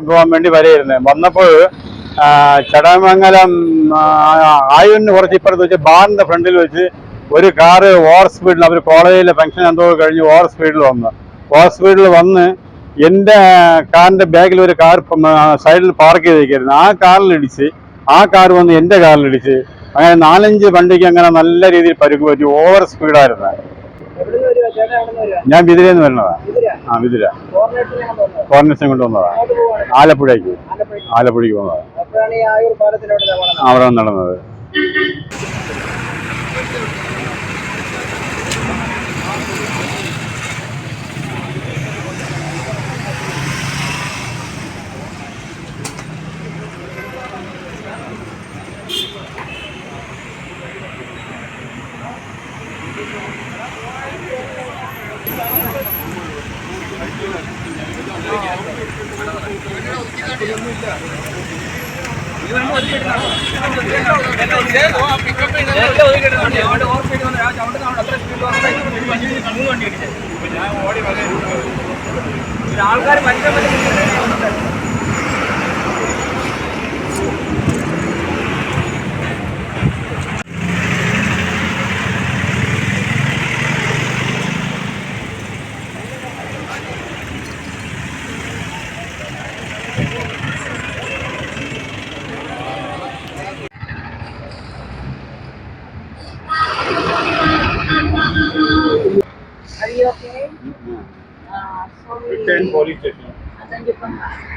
പോകാൻ വേണ്ടി വരെയിരുന്നത്. വന്നപ്പോൾ ചടയമംഗലം ആയുവിന് കുറച്ച് ഇപ്പുറത്ത് വെച്ച് ബാറിന്റെ ഫ്രണ്ടിൽ വെച്ച് ഒരു കാറ് ഓവർ സ്പീഡിൽ, അവർ കോളേജിലെ ഫംഗ്ഷൻ എന്തോ കഴിഞ്ഞ് ഓവർ സ്പീഡിൽ വന്ന് എൻ്റെ കാറിന്റെ ബാഗിൽ ഒരു കാർ സൈഡിൽ പാർക്ക് ചെയ്തിരിക്കുന്നു. ആ കാറിലിടിച്ച്, ആ കാർ വന്ന് എൻ്റെ കാറിലിടിച്ച്, അങ്ങനെ 4-5 വണ്ടിക്ക് അങ്ങനെ നല്ല രീതിയിൽ പരിക്ക് പറ്റി. ഓവർ സ്പീഡായിരുന്നു. ഞാൻ ബിദിരന്ന് വരുന്നതാ. ബിദിര കോർണേഴ്സിനെ കൊണ്ടുവന്നതാ. ആലപ്പുഴയ്ക്ക് പോകുന്നതാ. അവിടെ നടന്നത്. ആൾക്കാർ Are you okay? Sorry. Return police station. Then you come back.